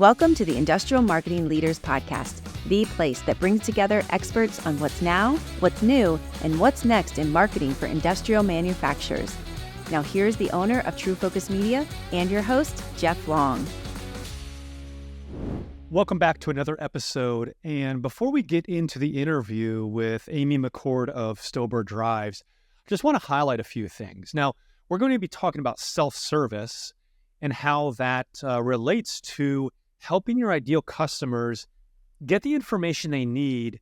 Welcome to the Industrial Marketing Leaders Podcast, the place that brings together experts on what's now, what's new, and what's next in marketing for industrial manufacturers. Now here's the owner of True Focus Media and your host, Jeff Long. Welcome back to another episode. And before we get into the interview with Amy McCord of Stober Drives, I just want to highlight a few things. Now, we're going to be talking about self-service and how that relates to helping your ideal customers get the information they need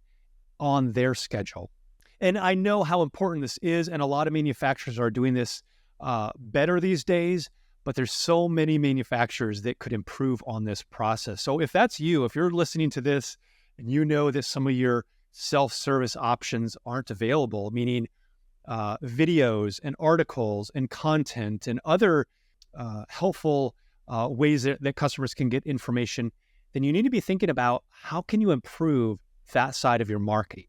on their schedule. And I know how important this is, and a lot of manufacturers are doing this better these days, but there's so many manufacturers that could improve on this process. So if that's you, if you're listening to this and you know that some of your self-service options aren't available, meaning videos and articles and content and other helpful ways that customers can get information, then you need to be thinking about how can you improve that side of your marketing.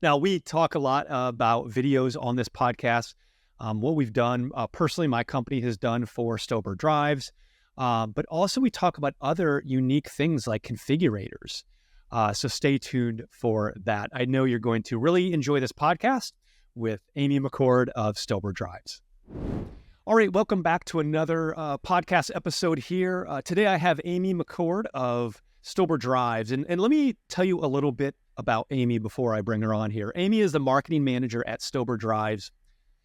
Now, we talk a lot about videos on this podcast. What we've done, personally, my company has done for Stober Drives, but also we talk about other unique things like configurators. So stay tuned for that. I know you're going to really enjoy this podcast with Amy McCord of Stober Drives. All right, welcome back to another podcast episode here. Today I have Amy McCord of Stober Drives. And let me tell you a little bit about Amy before I bring her on here. Amy is the marketing manager at Stober Drives.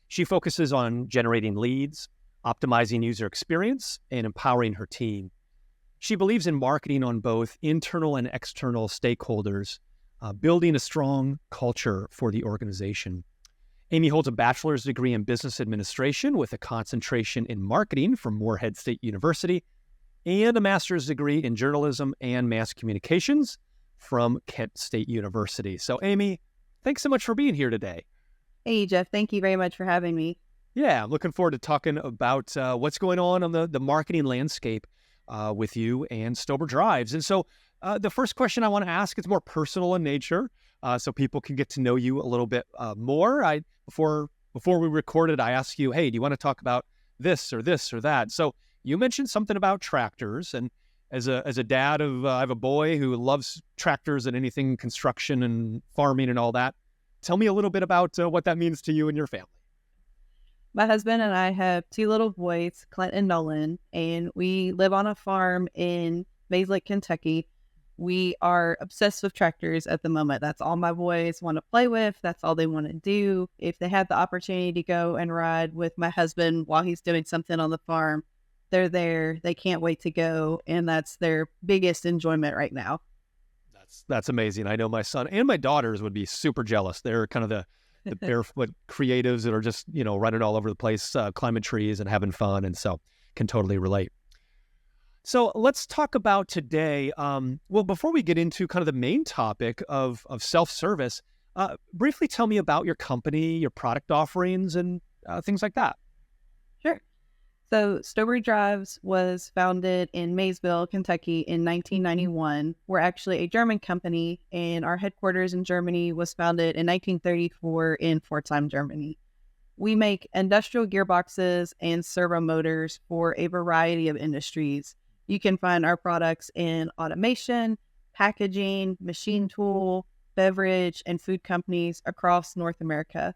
She focuses on generating leads, optimizing user experience, and empowering her team. She believes in marketing on both internal and external stakeholders, building a strong culture for the organization. Amy holds a bachelor's degree in business administration with a concentration in marketing from Morehead State University and a master's degree in journalism and mass communications from Kent State University. So Amy, thanks so much for being here today. Hey, Jeff. Thank you very much for having me. Yeah, I'm looking forward to talking about what's going on the marketing landscape with you and Stober Drives. And so the first question I want to ask is more personal in nature, so people can get to know you a little bit more. Before we recorded, I asked you, hey, do you want to talk about this or that? So you mentioned something about tractors, and as a dad of I have a boy who loves tractors and anything construction and farming and all that. Tell me a little bit about what that means to you and your family. My husband and I have two little boys, Clint and Nolan, and we live on a farm in Mays, Kentucky. We are obsessed with tractors at the moment. That's all my boys want to play with. That's all they want to do. If they have the opportunity to go and ride with my husband while he's doing something on the farm, they're there. They can't wait to go, and that's their biggest enjoyment right now. That's amazing. I know my son and my daughters would be super jealous. They're kind of the barefoot creatives that are just, running all over the place, climbing trees and having fun. And so can totally relate. So let's talk about today. Well, before we get into kind of the main topic of self-service, briefly tell me about your company, your product offerings, and things like that. Sure. So Stober Drives was founded in Maysville, Kentucky in 1991. We're actually a German company, and our headquarters in Germany was founded in 1934 in Pforzheim, Germany. We make industrial gearboxes and servo motors for a variety of industries. You can find our products in automation, packaging, machine tool, beverage, and food companies across North America.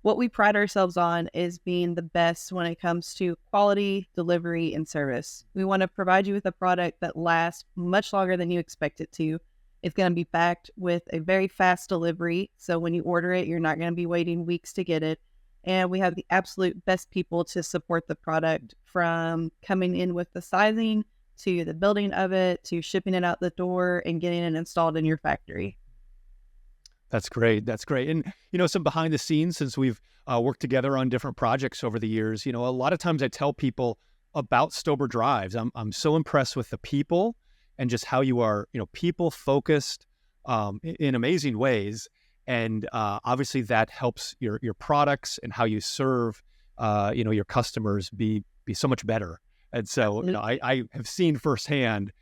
What we pride ourselves on is being the best when it comes to quality, delivery, and service. We want to provide you with a product that lasts much longer than you expect it to. It's going to be backed with a very fast delivery. So when you order it, you're not going to be waiting weeks to get it. And we have the absolute best people to support the product, from coming in with the sizing to the building of it to shipping it out the door and getting it installed in your factory. That's great. And, some behind the scenes, since we've worked together on different projects over the years, a lot of times I tell people about Stober Drives. I'm so impressed with the people and just how you are, people focused in amazing ways. And obviously that helps your products and how you serve, your customers be so much better. And so, I have seen firsthand,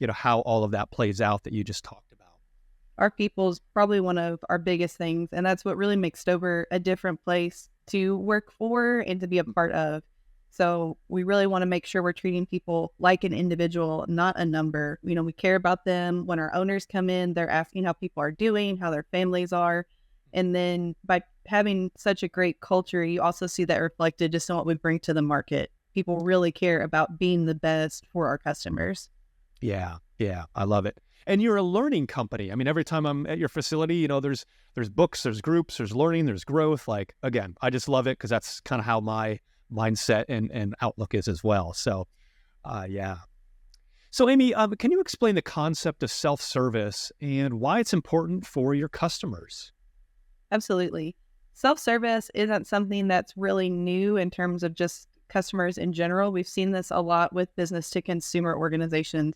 how all of that plays out that you just talked about. Our people's probably one of our biggest things, and that's what really makes Stober a different place to work for and to be a part of. So we really want to make sure we're treating people like an individual, not a number. We care about them. When our owners come in, they're asking how people are doing, how their families are. And then by having such a great culture, you also see that reflected just in what we bring to the market. People really care about being the best for our customers. Yeah, I love it. And you're a learning company. I mean, every time I'm at your facility, there's books, there's groups, there's learning, there's growth. Like, again, I just love it because that's kind of how my mindset and outlook is as well. So, yeah. So, Amy, can you explain the concept of self-service and why it's important for your customers? Absolutely. Self-service isn't something that's really new in terms of just customers in general. We've seen this a lot with business to consumer organizations.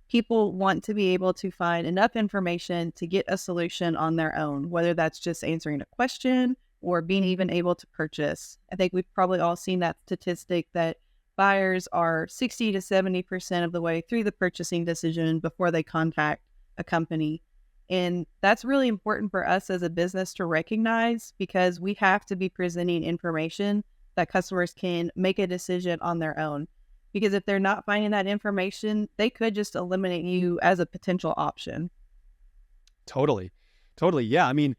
People want to be able to find enough information to get a solution on their own, whether that's just answering a question or being even able to purchase. I think we've probably all seen that statistic that buyers are 60 to 70% of the way through the purchasing decision before they contact a company. And that's really important for us as a business to recognize, because we have to be presenting information that customers can make a decision on their own. Because if they're not finding that information, they could just eliminate you as a potential option. Totally. Yeah. I mean,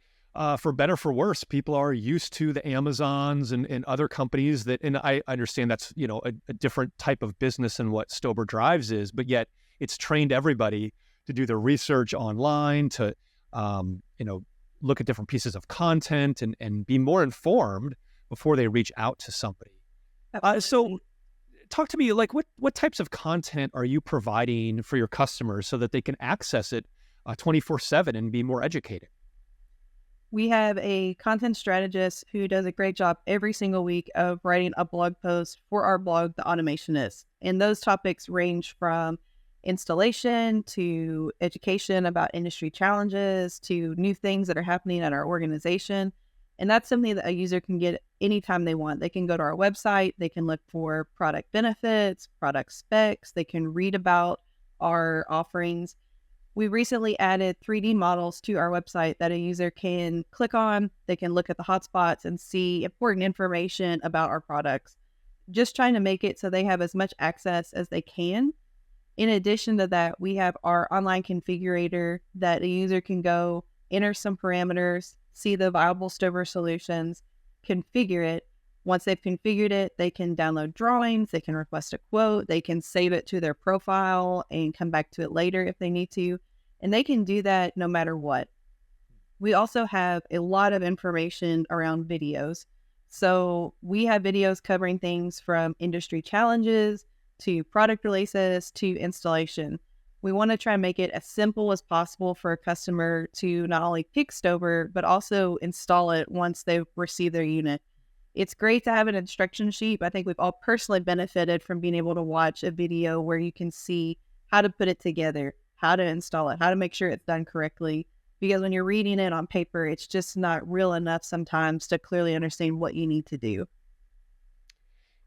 for better, for worse, people are used to the Amazons and other companies and I understand that's, a different type of business than what Stober Drives is, but yet it's trained everybody to do their research online, to, look at different pieces of content and be more informed before they reach out to somebody. So talk to me, like what types of content are you providing for your customers so that they can access it 24/7 and be more educated? We have a content strategist who does a great job every single week of writing a blog post for our blog, The Automationist. And those topics range from installation to education about industry challenges to new things that are happening at our organization. And that's something that a user can get anytime they want. They can go to our website, they can look for product benefits, product specs, they can read about our offerings. We recently added 3D models to our website that a user can click on. They can look at the hotspots and see important information about our products. Just trying to make it so they have as much access as they can. In addition to that, we have our online configurator that a user can go enter some parameters, see the viable Stober solutions, configure it. Once they've configured it, they can download drawings, they can request a quote, they can save it to their profile and come back to it later if they need to. And they can do that no matter what. We also have a lot of information around videos. So we have videos covering things from industry challenges to product releases to installation. We want to try and make it as simple as possible for a customer to not only pick Stober, but also install it once they've received their unit. It's great to have an instruction sheet. I think we've all personally benefited from being able to watch a video where you can see how to put it together, how to install it, how to make sure it's done correctly. Because when you're reading it on paper, it's just not real enough sometimes to clearly understand what you need to do.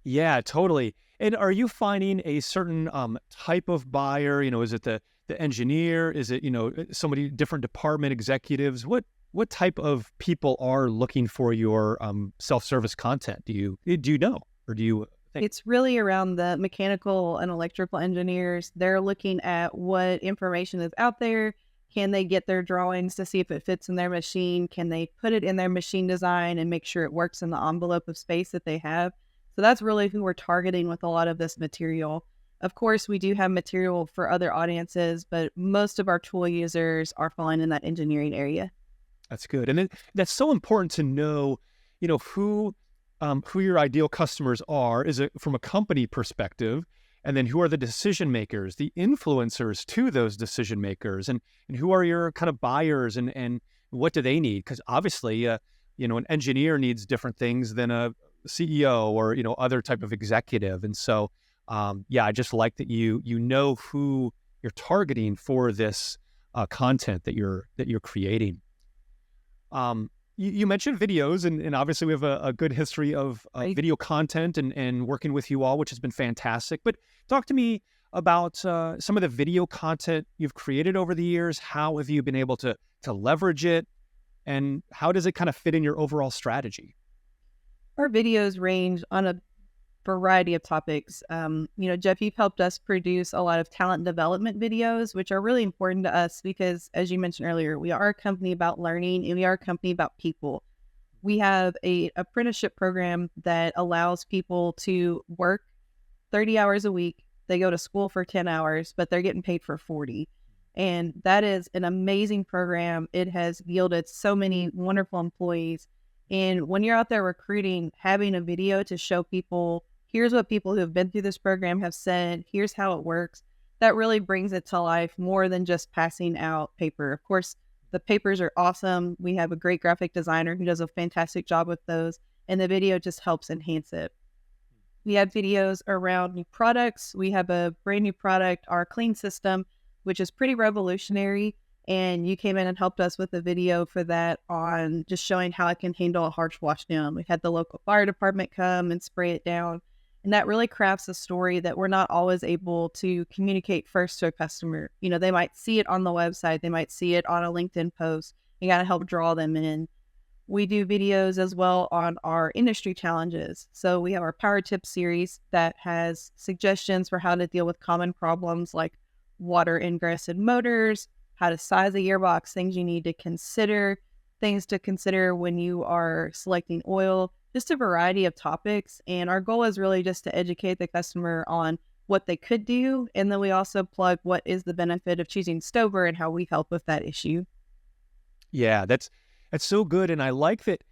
Yeah, totally. And are you finding a certain type of buyer? Is it the engineer? Is it, somebody, different department executives? What type of people are looking for your self-service content? Do you know, or do you think? It's really around the mechanical and electrical engineers. They're looking at what information is out there. Can they get their drawings to see if it fits in their machine? Can they put it in their machine design and make sure it works in the envelope of space that they have? So that's really who we're targeting with a lot of this material. Of course, we do have material for other audiences, but most of our tool users are falling in that engineering area. That's good. And that's so important to know, who your ideal customers are from a company perspective, and then who are the decision makers, the influencers to those decision makers, and who are your kind of buyers, and what do they need? Because obviously, an engineer needs different things than a CEO or, other type of executive. And so, I just like that you know who you're targeting for this content that you're creating. You mentioned videos, and obviously we have a good history of video content and working with you all, which has been fantastic. But talk to me about some of the video content you've created over the years. How have you been able to leverage it, and how does it kind of fit in your overall strategy? Our videos range on a variety of topics. Jeff, you've helped us produce a lot of talent development videos, which are really important to us because, as you mentioned earlier, we are a company about learning and we are a company about people. We have a apprenticeship program that allows people to work 30 hours a week. They go to school for 10 hours, but they're getting paid for 40. And that is an amazing program. It has yielded so many wonderful employees. And when you're out there recruiting, having a video to show people, here's what people who have been through this program have said, here's how it works, that really brings it to life more than just passing out paper. Of course, the papers are awesome. We have a great graphic designer who does a fantastic job with those, and the video just helps enhance it. We have videos around new products. We have a brand new product, our clean system, which is pretty revolutionary. And you came in and helped us with a video for that on just showing how it can handle a harsh wash down. We had the local fire department come and spray it down. And that really crafts a story that we're not always able to communicate first to a customer. They might see it on the website. They might see it on a LinkedIn post. You got to help draw them in. We do videos as well on our industry challenges. So we have our Power Tips series that has suggestions for how to deal with common problems like water ingress in motors, how to size a gearbox, things you need to consider, things to consider when you are selecting oil, just a variety of topics. And our goal is really just to educate the customer on what they could do. And then we also plug what is the benefit of choosing Stober and how we help with that issue. Yeah, that's so good. And I like that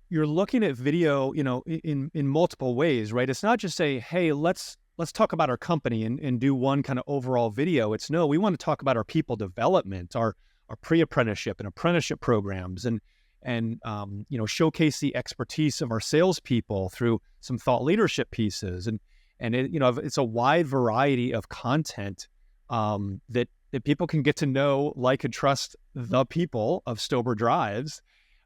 you're looking at video, in multiple ways, right? It's not just say, hey, let's talk about our company and do one kind of overall video. It's no, we want to talk about our people development, our pre-apprenticeship and apprenticeship programs, and showcase the expertise of our salespeople through some thought leadership pieces. And it's a wide variety of content that people can get to know, like, and trust the people of Stober Drives,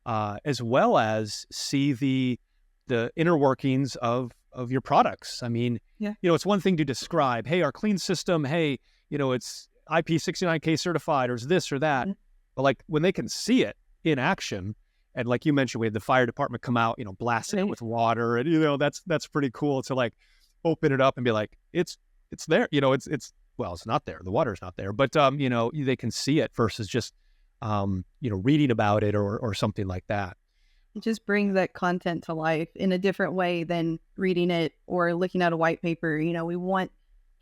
as well as see the inner workings of your products. I mean, yeah. It's one thing to describe, hey, our clean system, hey, it's IP69K certified or this or that. Mm-hmm. But like when they can see it in action, and like you mentioned, we had the fire department come out, blasting it with water, and that's pretty cool to like open it up and be like, it's there, it's not there. The water's not there, but they can see it versus just reading about it or something like that. It just brings that content to life in a different way than reading it or looking at a white paper. We want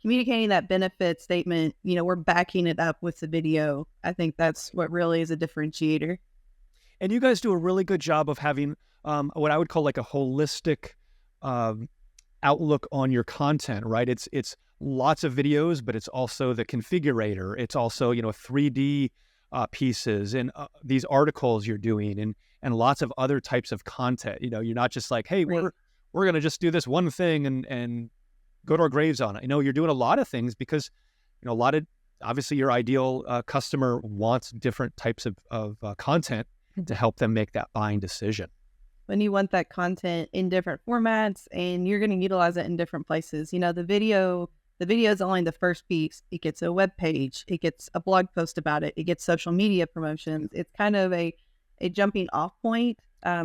communicating that benefit statement. We're backing it up with the video. I think that's what really is a differentiator. And you guys do a really good job of having what I would call like a holistic outlook on your content, right? It's lots of videos, but it's also the configurator. It's also, 3D pieces and these articles you're doing and lots of other types of content. You're not just like, hey, right, we're going to just do this one thing and go to our graves on it. You're doing a lot of things because, obviously your ideal customer wants different types of content to help them make that buying decision. When you want that content in different formats and you're going to utilize it in different places, the video is only the first piece. It gets a web page, it gets a blog post about it, it gets social media promotions. It's kind of a jumping off point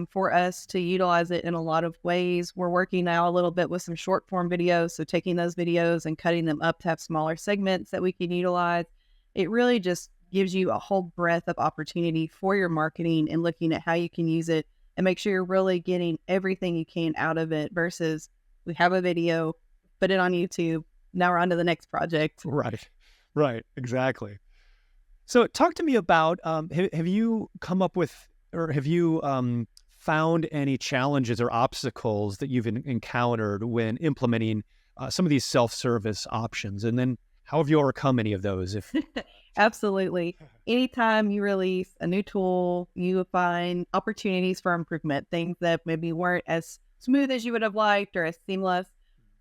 for us to utilize it in a lot of ways. We're working now a little bit with some short form videos. So taking those videos and cutting them up to have smaller segments that we can utilize. It really just gives you a whole breadth of opportunity for your marketing and looking at how you can use it and make sure you're really getting everything you can out of it versus we have a video, put it on YouTube. Now we're on to the next project. Right. Exactly. So talk to me about, have you come up with, or have you found any challenges or obstacles that you've encountered when implementing some of these self-service options? And then how have you overcome any of those? Absolutely. Anytime you release a new tool, you find opportunities for improvement, things that maybe weren't as smooth as you would have liked or as seamless.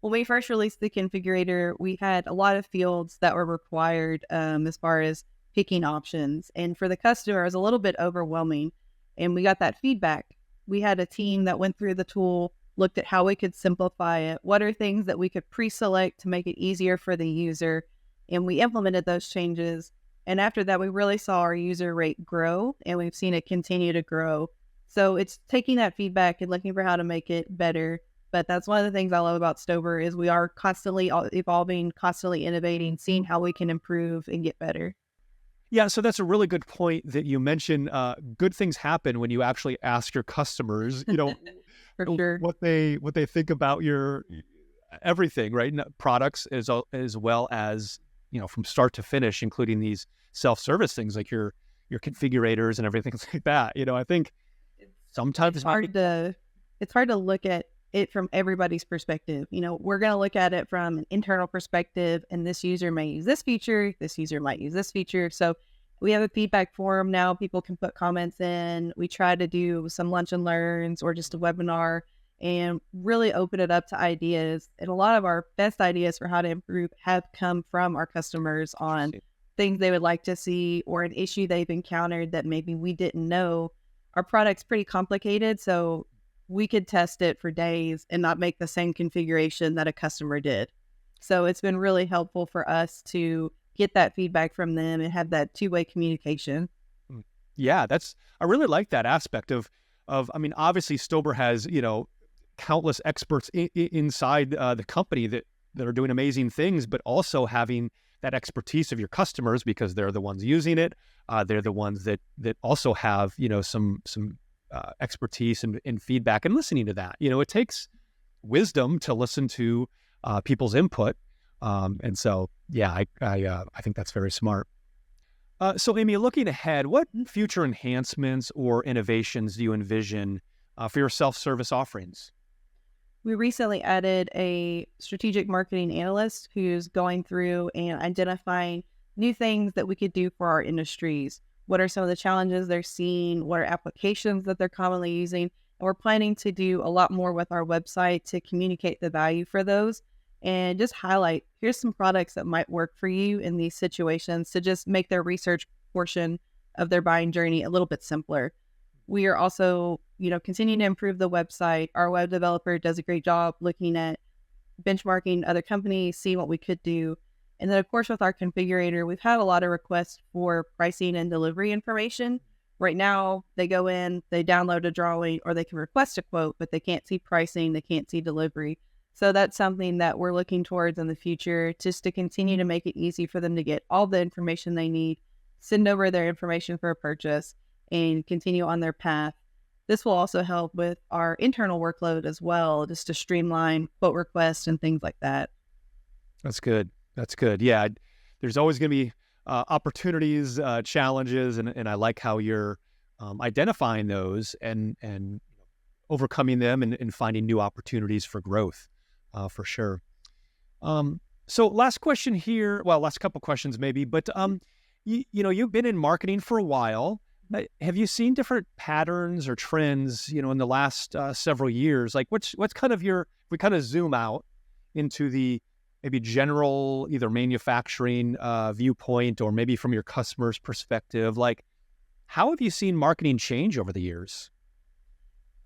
When we first released the configurator, we had a lot of fields that were required as far as picking options. And for the customer, it was a little bit overwhelming. And we got that feedback. We had a team that went through the tool, looked at how we could simplify it. What are things that we could pre-select to make it easier for the user? And we implemented those changes. And after that, we really saw our user rate grow, and we've seen it continue to grow. So it's taking that feedback and looking for how to make it better. But that's one of the things I love about Stober is we are constantly evolving, constantly innovating, seeing how we can improve and get better. Yeah, so that's a really good point that you mentioned. Good things happen when you actually ask your customers, For sure. what they think about your everything, right? Products as well as from start to finish, including these self-service things like your configurators and everything like that. I think sometimes It's hard to look at it from everybody's perspective. We're going to look at it from an internal perspective, and this user may use this feature, this user might use this feature. So we have a feedback forum now. People can put comments in. We try to do some lunch and learns or just a webinar and really open it up to ideas. And a lot of our best ideas for how to improve have come from our customers on things they would like to see or an issue they've encountered that maybe we didn't know. Our product's pretty complicated, so we could test it for days and not make the same configuration that a customer did. So it's been really helpful for us to get that feedback from them and have that two-way communication. Yeah, I really like that aspect of, obviously Stober has, countless experts inside the company that are doing amazing things, but also having that expertise of your customers because they're the ones using it. They're the ones that also have, some expertise and feedback and listening to that. It takes wisdom to listen to people's input. And so, yeah, I think that's very smart. So Amy, looking ahead, what future enhancements or innovations do you envision for your self-service offerings? We recently added a strategic marketing analyst who's going through and identifying new things that we could do for our industries. What are some of the challenges they're seeing? What are applications that they're commonly using? And we're planning to do a lot more with our website to communicate the value for those and just highlight, here's some products that might work for you in these situations to just make their research portion of their buying journey a little bit simpler. We are also, continuing to improve the website. Our web developer does a great job looking at benchmarking other companies, seeing what we could do. And then, of course, with our configurator, we've had a lot of requests for pricing and delivery information. Right now, they go in, they download a drawing, or they can request a quote, but they can't see pricing, they can't see delivery. So that's something that we're looking towards in the future, just to continue to make it easy for them to get all the information they need, send over their information for a purchase, and continue on their path. This will also help with our internal workload as well, just to streamline quote requests and things like that. That's good. Yeah, there's always going to be opportunities, challenges, and I like how you're identifying those and overcoming them and finding new opportunities for growth, for sure. So last question here. Well, last couple questions maybe, but you've been in marketing for a while. Have you seen different patterns or trends, in the last several years? Like what's kind of if we kind of zoom out into the maybe general, either manufacturing viewpoint or maybe from your customer's perspective, like how have you seen marketing change over the years?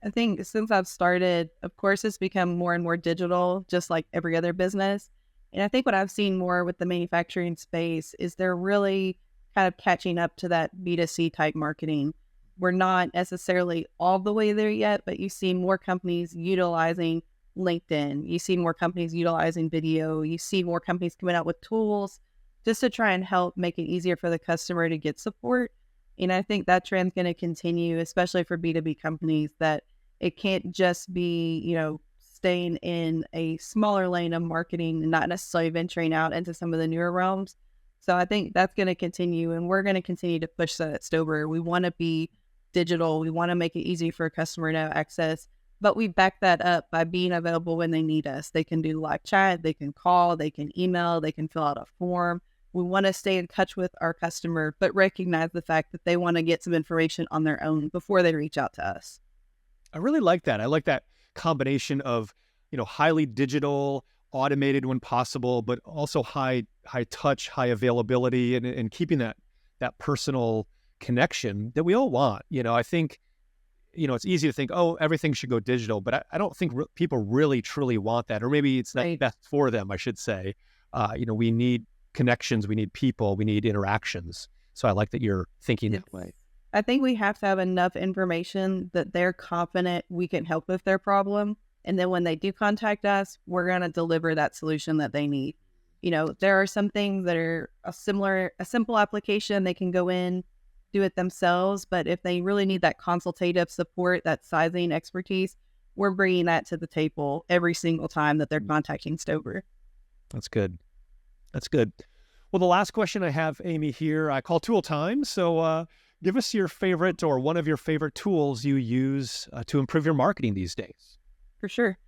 I think since I've started, of course, it's become more and more digital, just like every other business. And I think what I've seen more with the manufacturing space is they're really kind of catching up to that B2C type marketing. We're not necessarily all the way there yet, but you see more companies utilizing LinkedIn. You see more companies utilizing video. You see more companies coming out with tools just to try and help make it easier for the customer to get support. And I think that trend's going to continue, especially for B2B companies, that it can't just be, staying in a smaller lane of marketing and not necessarily venturing out into some of the newer realms. So I think that's going to continue, and we're going to continue to push that at Stober. We want to be digital. We want to make it easy for a customer to have access, but we back that up by being available when they need us. They can do live chat, they can call, they can email, they can fill out a form. We want to stay in touch with our customer, but recognize the fact that they want to get some information on their own before they reach out to us. I really like that. I like that combination of, highly digital, automated when possible, but also high touch, high availability, and keeping that personal connection that we all want. I think, it's easy to think, oh, everything should go digital, but I don't think people really truly want that, or maybe it's not best for them, I should say. We need connections, we need people, we need interactions. So I like that you're thinking that way. I think we have to have enough information that they're confident we can help with their problem. And then when they do contact us, we're going to deliver that solution that they need. There are some things that are a simple application. They can go in, do it themselves. But if they really need that consultative support, that sizing expertise, we're bringing that to the table every single time that they're contacting Stober. That's good. That's good. Well, the last question I have, Amy, here, I call tool time. So give us your favorite or one of your favorite tools you use to improve your marketing these days. For sure.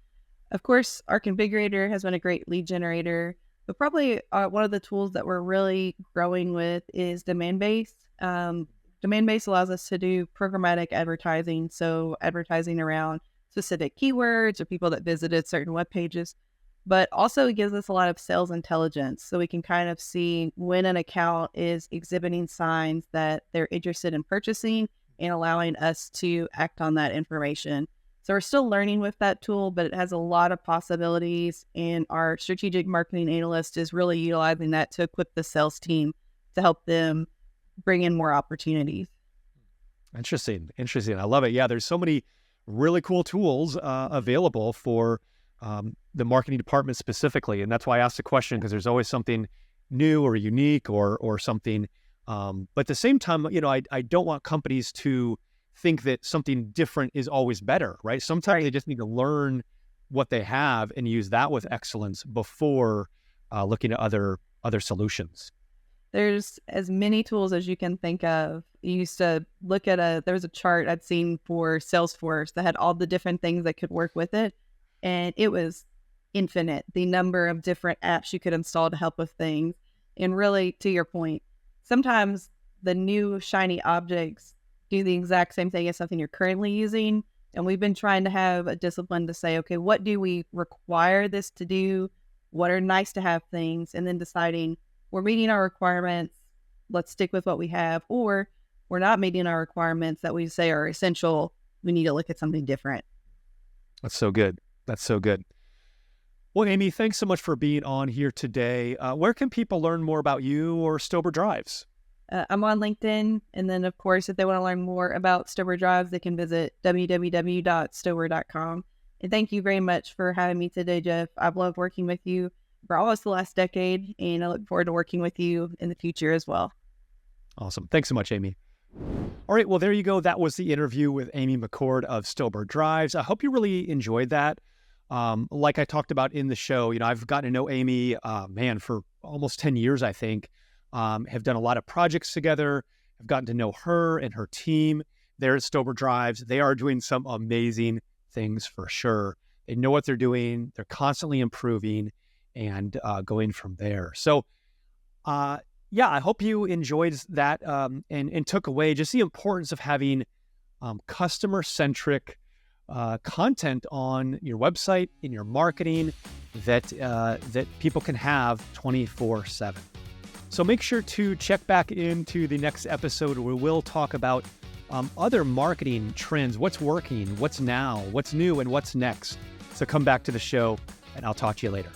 Of course, our configurator has been a great lead generator, but probably one of the tools that we're really growing with is demand-based. Demand-based allows us to do programmatic advertising, so advertising around specific keywords or people that visited certain web pages, but also it gives us a lot of sales intelligence, so we can kind of see when an account is exhibiting signs that they're interested in purchasing and allowing us to act on that information. So we're still learning with that tool, but it has a lot of possibilities, and our strategic marketing analyst is really utilizing that to equip the sales team to help them bring in more opportunities. Interesting. I love it. Yeah, there's so many really cool tools available for the marketing department specifically, and that's why I asked the question, because there's always something new or unique or something. But at the same time, I don't want companies to think that something different is always better, right? Sometimes they just need to learn what they have and use that with excellence before looking at other solutions. There's as many tools as you can think of. You used to look at there was a chart I'd seen for Salesforce that had all the different things that could work with it. And it was infinite, the number of different apps you could install to help with things. And really, to your point, sometimes the new shiny objects do the exact same thing as something you're currently using. And we've been trying to have a discipline to say, okay, what do we require this to do? What are nice to have things? And then deciding we're meeting our requirements, let's stick with what we have, or we're not meeting our requirements that we say are essential, we need to look at something different. That's so good. Well, Amy, thanks so much for being on here today. Where can people learn more about you or Stober Drives? I'm on LinkedIn. And then, of course, if they want to learn more about Stober Drives, they can visit www.stober.com. And thank you very much for having me today, Jeff. I've loved working with you for almost the last decade, and I look forward to working with you in the future as well. Awesome. Thanks so much, Amy. All right. Well, there you go. That was the interview with Amy McCord of Stober Drives. I hope you really enjoyed that. Like I talked about in the show, I've gotten to know Amy, for almost 10 years, I think. Have done a lot of projects together. I've gotten to know her and her team there at Stober Drives. They are doing some amazing things for sure. They know what they're doing. They're constantly improving and going from there. So, I hope you enjoyed that and took away just the importance of having customer-centric content on your website, in your marketing, that people can have 24/7. So make sure to check back into the next episode where we'll talk about other marketing trends, what's working, what's now, what's new, and what's next. So come back to the show, and I'll talk to you later.